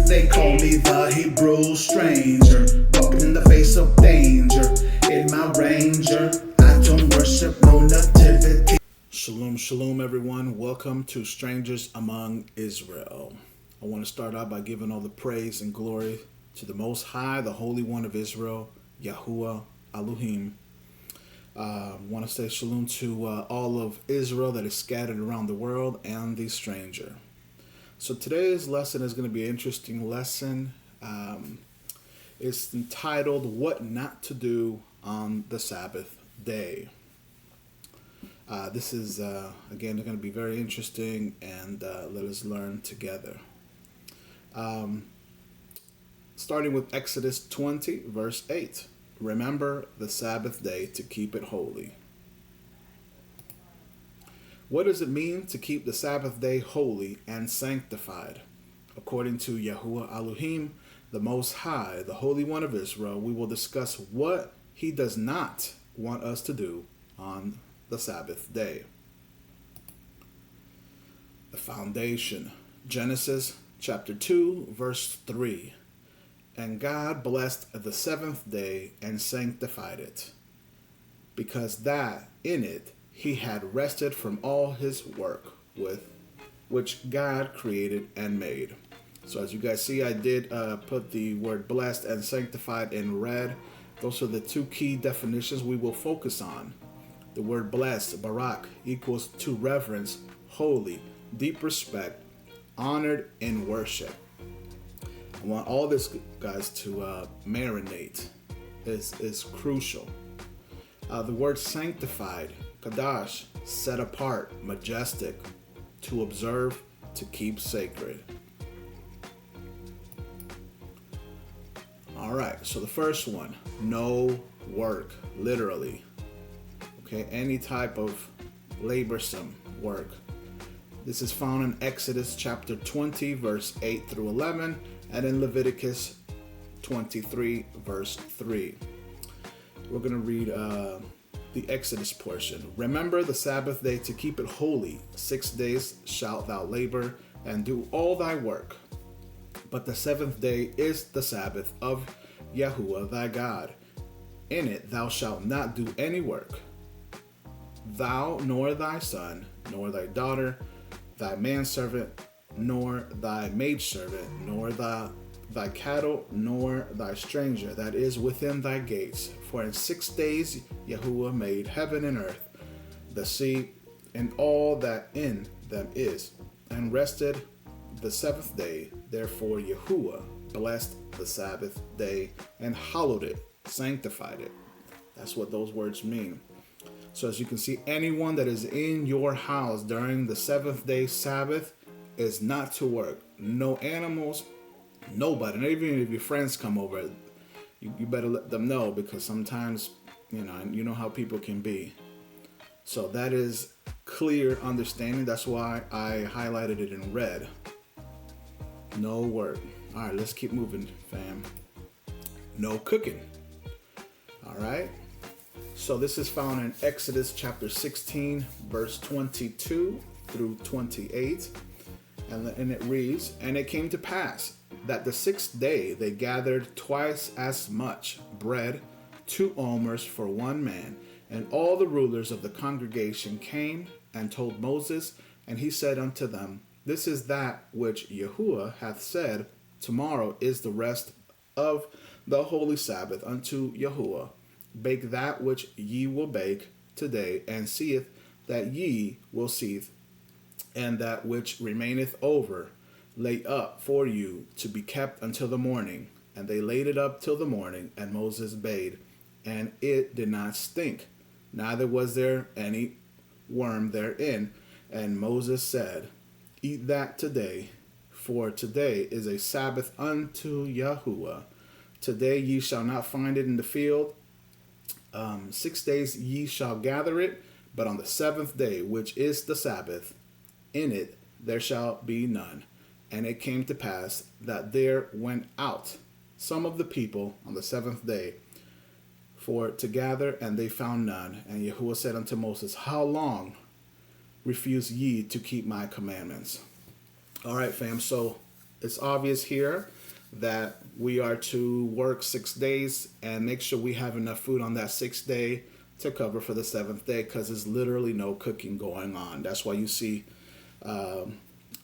They call me the Hebrew stranger, walking in the face of danger. In my ranger, I don't worship no nativity. Shalom, shalom, everyone. Welcome to Strangers Among Israel. I want to start out by giving all the praise and glory to the Most High, the Holy One of Israel, Yahuwah Elohim. I want to say shalom to all of Israel that is scattered around the world and the stranger. So today's lesson is going to be an interesting lesson. It's entitled, What Not to Do on the Sabbath Day. This is, again, going to be very interesting, and let us learn together. Starting with Exodus 20, verse 8. Remember the Sabbath day to keep it holy. What does it mean to keep the Sabbath day holy and sanctified? According to Yahuwah Elohim, the Most High, the Holy One of Israel, we will discuss what He does not want us to do on the Sabbath day. The foundation. Genesis chapter 2, verse 3. And God blessed the seventh day and sanctified it, because that in it He had rested from all His work with which God created and made. So as you guys see, I did put the word blessed and sanctified in red. Those are the two key definitions we will focus on. The word blessed, barak, equals to reverence, holy, deep respect, honored in worship. I want all this, guys, to marinate. Is crucial. The word sanctified, kadash, set apart, majestic, to observe, to keep sacred. All right, so the first one, no work, literally. Okay, any type of laborsome work. This is found in Exodus chapter 20, verse 8 through 11, and in Leviticus 23, verse 3. We're going to read the Exodus portion. Remember the Sabbath day to keep it holy. 6 days shalt thou labor and do all thy work. But the seventh day is the Sabbath of Yahuwah thy God. In it thou shalt not do any work. Thou, nor thy son, nor thy daughter, thy manservant, nor thy maidservant, nor thy cattle, nor thy stranger that is within thy gates. For in 6 days Yahuwah made heaven and earth, the sea, and all that in them is, and rested the seventh day. Therefore Yahuwah blessed the Sabbath day and hallowed it, sanctified it. That's what those words mean. So as you can see, anyone that is in your house during the seventh day Sabbath is not to work. No animals, nobody. And even if your friends come over, you better let them know, because sometimes, you know how people can be. So that is clear understanding. That's why I highlighted it in red. No work. All right, let's keep moving, fam. No cooking. All right. So this is found in Exodus chapter 16, verse 22 through 28. And it reads, And it came to pass that the 6th day they gathered twice as much bread, 2 omers for 1 man. And all the rulers of the congregation came and told Moses, and he said unto them, This is that which Yahuwah hath said, Tomorrow is the rest of the holy Sabbath unto Yahuwah. Bake that which ye will bake today, and seeth that ye will seethe, and that which remaineth over lay up for you to be kept until the morning. And they laid it up till the morning, and Moses bade, and it did not stink, neither was there any worm therein. And Moses said, Eat that today, for today is a Sabbath unto Yahuwah. Today ye shall not find it in the field. 6 days ye shall gather it, but on the seventh day, which is the Sabbath, in it there shall be none. And it came to pass that there went out some of the people on the seventh day for to gather, and they found none. And Yahuwah said unto Moses, How long refuse ye to keep my commandments? All right, fam. So It's obvious here that we are to work 6 days and make sure we have enough food on that 6th day to cover for the 7th day, because there's literally no cooking going on. That's why you see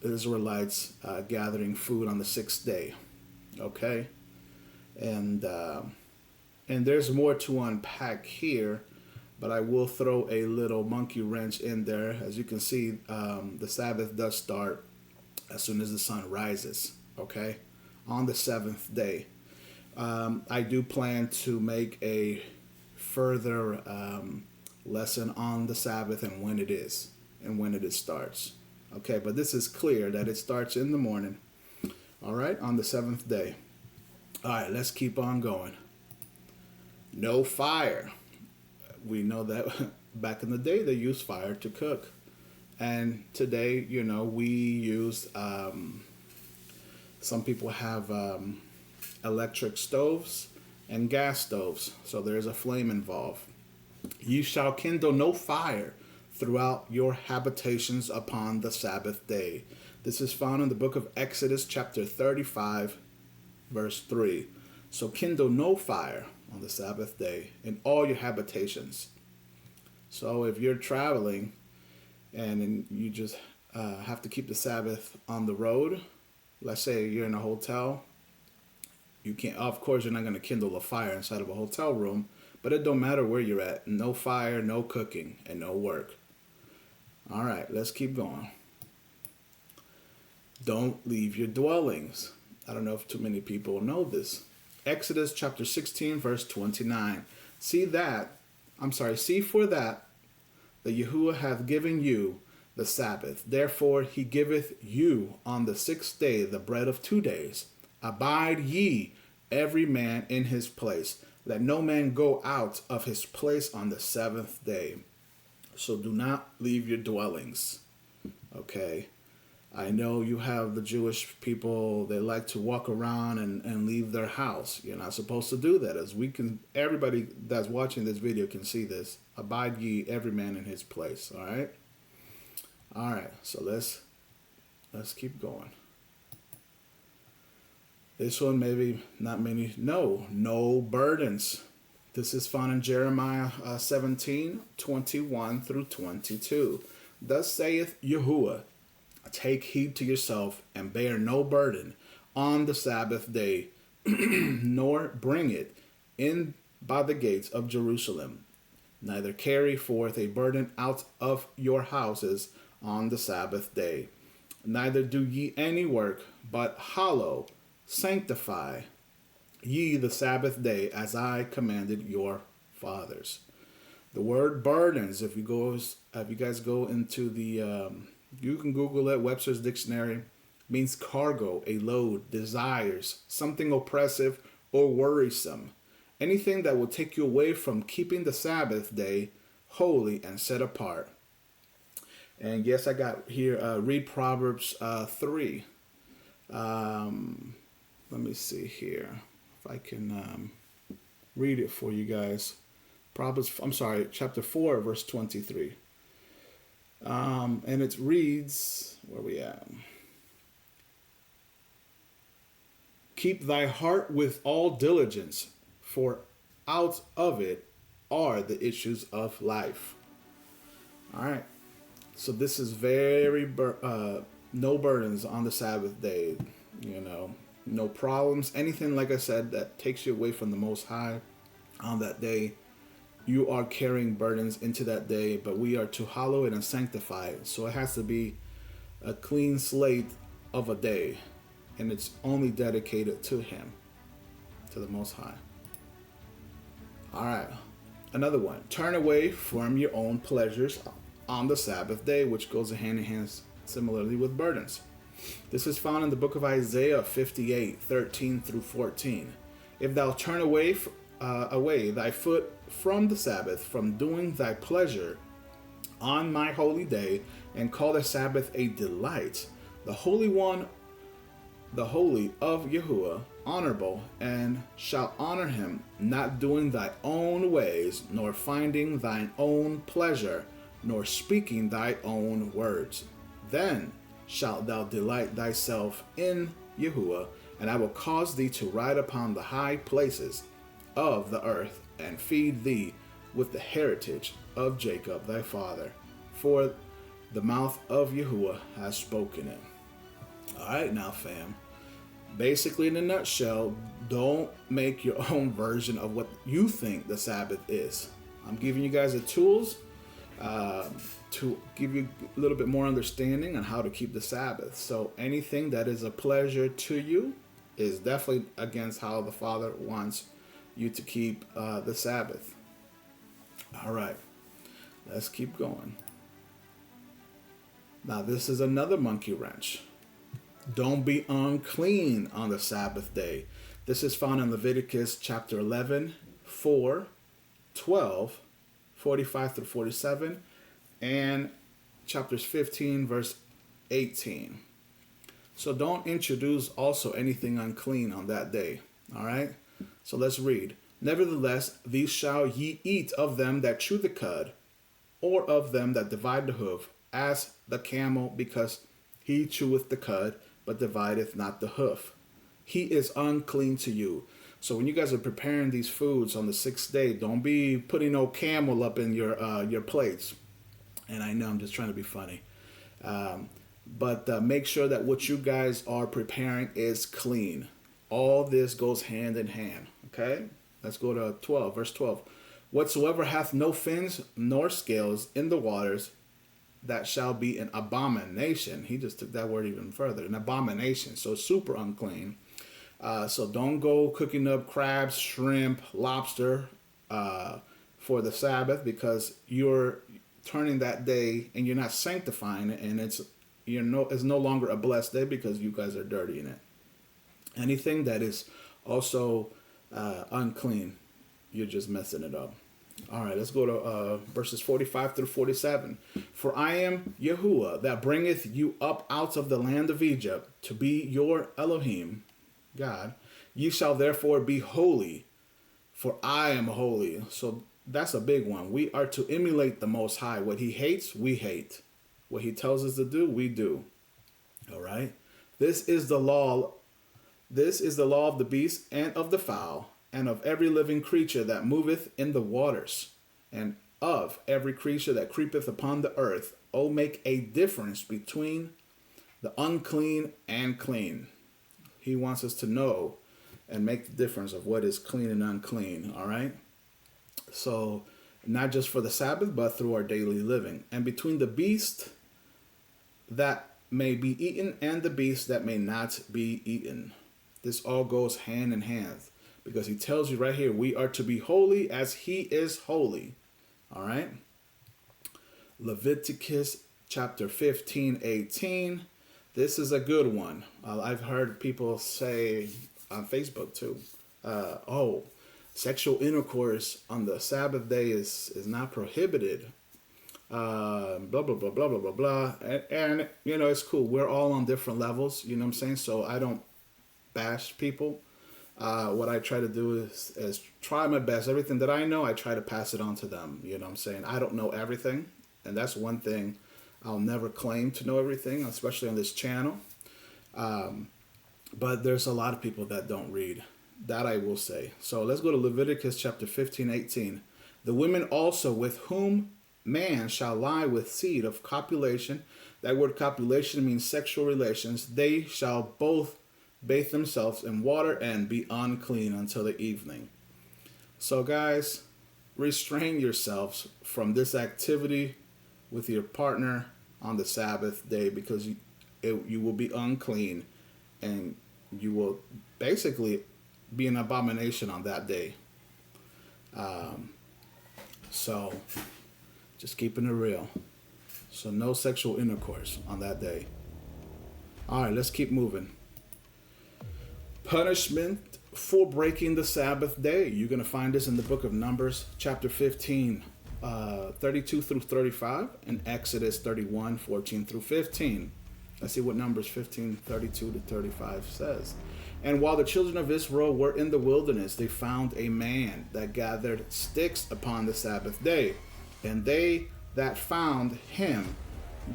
Israelites gathering food on the 6th day. Okay, and there's more to unpack here, but I will throw a little monkey wrench in there. As you can see, the Sabbath does start as soon as the sun rises. Okay, on the 7th day. I do plan to make a further lesson on the Sabbath and when it is and when it starts. Okay, but this is clear that it starts in the morning. All right, on the 7th day. All right, let's keep on going. No fire. We know that back in the day they used fire to cook, and today, we use. Some people have electric stoves and gas stoves, so there's a flame involved. You shall kindle no fire throughout your habitations upon the Sabbath day. This is found in the book of Exodus, chapter 35, verse 3. So kindle no fire on the Sabbath day in all your habitations. So if you're traveling and you just have to keep the Sabbath on the road, let's say you're in a hotel, you can't, of course, you're not going to kindle a fire inside of a hotel room, but it don't matter where you're at. No fire, no cooking, and no work. All right, let's keep going. Don't leave your dwellings. I don't know if too many people know this. Exodus chapter 16, verse 29. See for that the Yahuwah hath given you the Sabbath. Therefore he giveth you on the 6th day the bread of 2 days. Abide ye every man in his place. Let no man go out of his place on the 7th day. So do not leave your dwellings. Okay. I know you have the Jewish people, they like to walk around and leave their house. You're not supposed to do that. Everybody that's watching this video can see this. Abide ye every man in his place. All right. All right. So let's keep going. This one maybe not many know. No burdens. This is found in Jeremiah 17, 21 through 22. Thus saith Yahuwah, take heed to yourself and bear no burden on the Sabbath day, nor bring it in by the gates of Jerusalem. Neither carry forth a burden out of your houses on the Sabbath day. Neither do ye any work, but hallow, sanctify ye the Sabbath day, as I commanded your fathers. The word burdens, if you guys go into the you can Google it, Webster's Dictionary, means cargo, a load, desires, something oppressive or worrisome. Anything that will take you away from keeping the Sabbath day holy and set apart. And yes, I got here, read Proverbs 3. Let me see here if I can read it for you guys. Chapter 4, verse 23. And it reads, where we at? Keep thy heart with all diligence, for out of it are the issues of life. All right. So this is very no burdens on the Sabbath day. No problems. Anything, like I said, that takes you away from the Most High on that day. You are carrying burdens into that day, but we are to hallow it and sanctify it. So it has to be a clean slate of a day, and it's only dedicated to Him, to the Most High. All right, another one. Turn away from your own pleasures on the Sabbath day, which goes hand in hand similarly with burdens. This is found in the book of Isaiah 58, 13 through 14. If thou turn away thy foot from the Sabbath, from doing thy pleasure on my holy day, and call the Sabbath a delight, the Holy of Yahuwah, honorable, and shalt honor him, not doing thy own ways, nor finding thine own pleasure, nor speaking thy own words. Then shalt thou delight thyself in Yahuwah, and I will cause thee to ride upon the high places of the earth, and feed thee with the heritage of Jacob thy father. For the mouth of Yahuwah has spoken it. Alright now, fam. Basically, in a nutshell, don't make your own version of what you think the Sabbath is. I'm giving you guys the tools to give you a little bit more understanding on how to keep the Sabbath. So anything that is a pleasure to you is definitely against how the Father wants you to keep the Sabbath. All right, let's keep going. Now, this is another monkey wrench. Don't be unclean on the Sabbath day. This is found in Leviticus chapter 11, 4, 12, 45 through 47, and chapters 15, verse 18. So don't introduce also anything unclean on that day. All right? So let's read. Nevertheless, these shall ye eat of them that chew the cud, or of them that divide the hoof, as the camel, because he cheweth the cud, but divideth not the hoof. He is unclean to you. So when you guys are preparing these foods on the sixth day, don't be putting no camel up in your plates. And I know I'm just trying to be funny. But make sure that what you guys are preparing is clean. All this goes hand in hand. Okay? Let's go to 12, verse 12. Whatsoever hath no fins nor scales in the waters, that shall be an abomination. He just took that word even further. An abomination. So super unclean. So don't go cooking up crabs, shrimp, lobster for the Sabbath, because you're turning that day and you're not sanctifying it, and it's no longer a blessed day because you guys are dirty in it. Anything that is also unclean, you're just messing it up. All right, let's go to verses 45 through 47. For I am Yahuwah, that bringeth you up out of the land of Egypt, to be your Elohim, God. Ye shall therefore be holy, for I am holy. So that's a big one. We are to emulate the Most High. What he hates, we hate. What he tells us to do, we do. All right? This is the law. This is the law of the beast and of the fowl, and of every living creature that moveth in the waters, and of every creature that creepeth upon the earth. Oh, make a difference between the unclean and clean. He wants us to know and make the difference of what is clean and unclean. All right? So, not just for the Sabbath, but through our daily living. And between the beast that may be eaten and the beast that may not be eaten. This all goes hand in hand, because he tells you right here, we are to be holy as he is holy. All right? Leviticus chapter 15, 18. This is a good one. I've heard people say on Facebook too, sexual intercourse on the Sabbath day is not prohibited. Blah, blah, blah, blah, blah, blah, blah. And, it's cool. We're all on different levels, you know what I'm saying? So I don't bash people. What I try to do is try my best. Everything that I know, I try to pass it on to them. You know what I'm saying? I don't know everything. And that's one thing. I'll never claim to know everything, especially on this channel. But there's a lot of people that don't read. That I will say. So let's go to Leviticus chapter 15, 18. The women also with whom man shall lie with seed of copulation. That word copulation means sexual relations. They shall both bathe themselves in water and be unclean until the evening. So guys, restrain yourselves from this activity with your partner on the Sabbath day, because you will be unclean and you will basically be an abomination on that day. So just keeping it real. So no sexual intercourse on that day. All right, let's keep moving. Punishment for breaking the Sabbath day. You're going to find this in the book of Numbers, chapter 15, 32 through 35, and Exodus 31, 14 through 15. Let's see what Numbers 15, 32 to 35 says. And while the children of Israel were in the wilderness, they found a man that gathered sticks upon the Sabbath day. And they that found him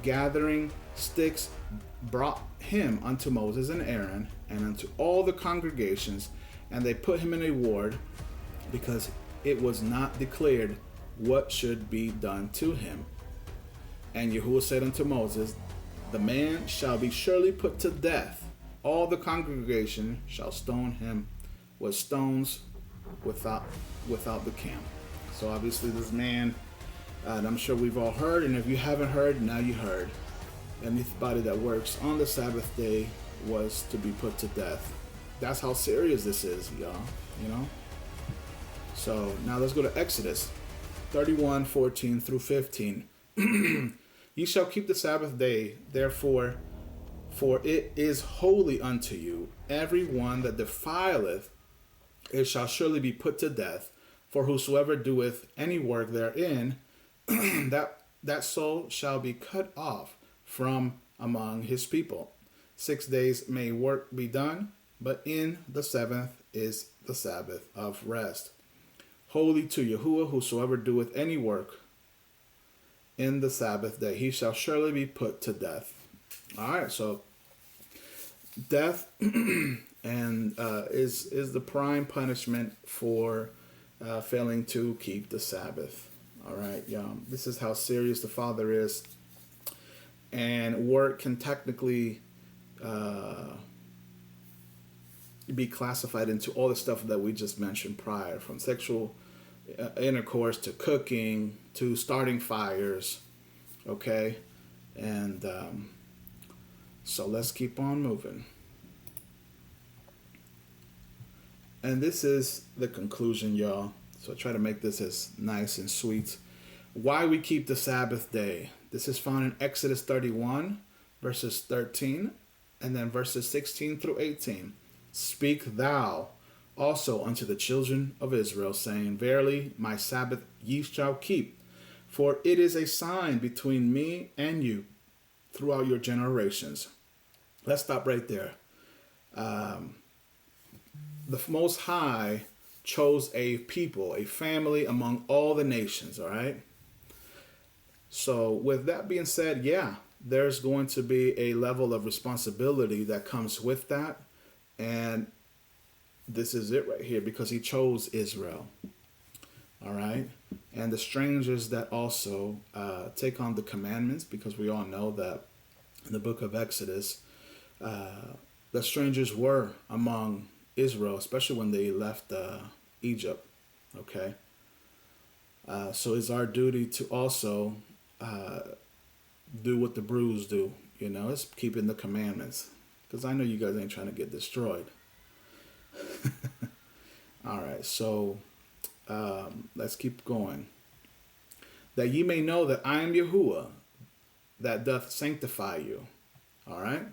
gathering sticks brought him unto Moses and Aaron and unto all the congregations, and they put him in a ward, because it was not declared what should be done to him. And Yahuwah said unto Moses, the man shall be surely put to death. All the congregation shall stone him with stones without the camp. So obviously this man, and I'm sure we've all heard, and if you haven't heard, now you heard. Anybody that works on the Sabbath day was to be put to death. That's how serious this is, y'all. You know? So now let's go to Exodus 31:14 through 15. Ye shall keep the Sabbath day, therefore, for it is holy unto you. Every one that defileth it shall surely be put to death. For whosoever doeth any work therein, that soul shall be cut off from among his people. 6 days may work be done, but in the seventh is the Sabbath of rest. Holy to Yahuwah, whosoever doeth any work in the Sabbath day, he shall surely be put to death. All right, so death and is the prime punishment for failing to keep the Sabbath. All right, this is how serious the Father is. And work can technically be classified into all the stuff that we just mentioned prior, from sexual intercourse to cooking to starting fires. Okay, and so let's keep on moving. And this is the conclusion, y'all. So I try to make this as nice and sweet. Why we keep the Sabbath day. This is found in Exodus 31, verses 13, and then verses 16 through 18. Speak thou also unto the children of Israel, saying, verily, my Sabbath ye shall keep, for it is a sign between me and you throughout your generations. Let's stop right there. The Most High chose a people, a family among all the nations, all right? So with that being said, yeah, there's going to be a level of responsibility that comes with that. And this is it right here, because he chose Israel, all right? And the strangers that also take on the commandments, because we all know that in the book of Exodus, the strangers were among Israel, especially when they left Egypt, okay? So it's our duty to also do what the Brews do, you know, it's keeping the commandments, because I know you guys ain't trying to get destroyed. All right, so let's keep going. That ye may know that I am Yahuwah, that doth sanctify you. All right?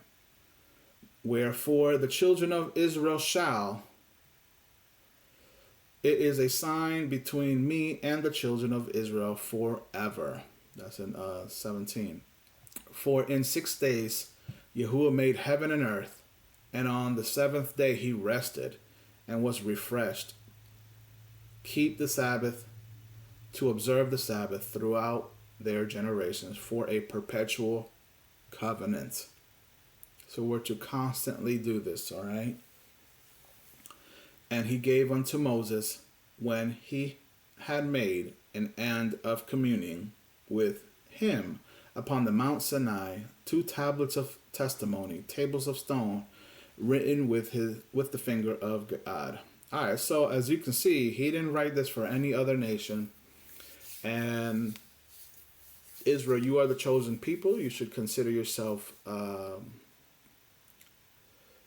Wherefore the children of Israel shall, it is a sign between me and the children of Israel forever. That's in 17. For in 6 days Yahuwah made heaven and earth, and on the seventh day he rested and was refreshed. Keep the Sabbath, to observe the Sabbath throughout their generations for a perpetual covenant. So we're to constantly do this, all right? And he gave unto Moses, when he had made an end of communing with him upon the Mount Sinai, 2 tablets of testimony, tables of stone, written with the finger of God. All right, so as you can see, he didn't write this for any other nation. And Israel, you are the chosen people. You should consider yourself,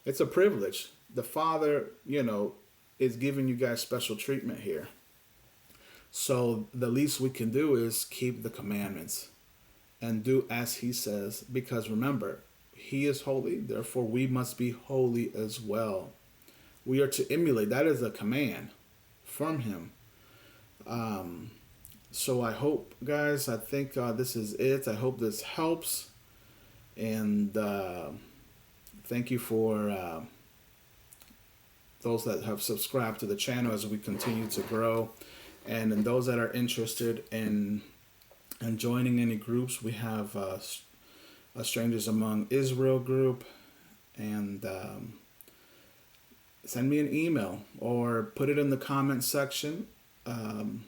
it's a privilege. The Father, you know, is giving you guys special treatment here. So the least we can do is keep the commandments and do as he says, because remember, he is holy, therefore we must be holy as well. We are to emulate. That is a command from him. So I hope, guys, I think this is it. I hope this helps. And thank you for those that have subscribed to the channel as we continue to grow. And those that are interested in joining any groups, we have a Strangers Among Israel group, and send me an email or put it in the comment section, and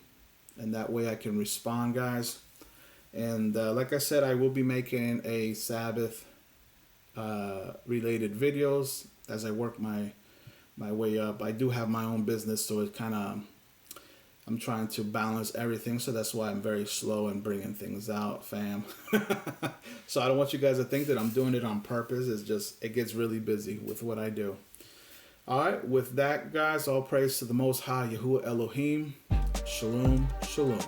that way I can respond, guys. And like I said, I will be making a Sabbath related videos as I work my way up. I do have my own business, so it kind of, I'm trying to balance everything, so that's why I'm very slow in bringing things out, fam. So I don't want you guys to think that I'm doing it on purpose. It's just, it gets really busy with what I do. All right, with that, guys, all praise to the Most High, Yahuwah Elohim. Shalom, shalom.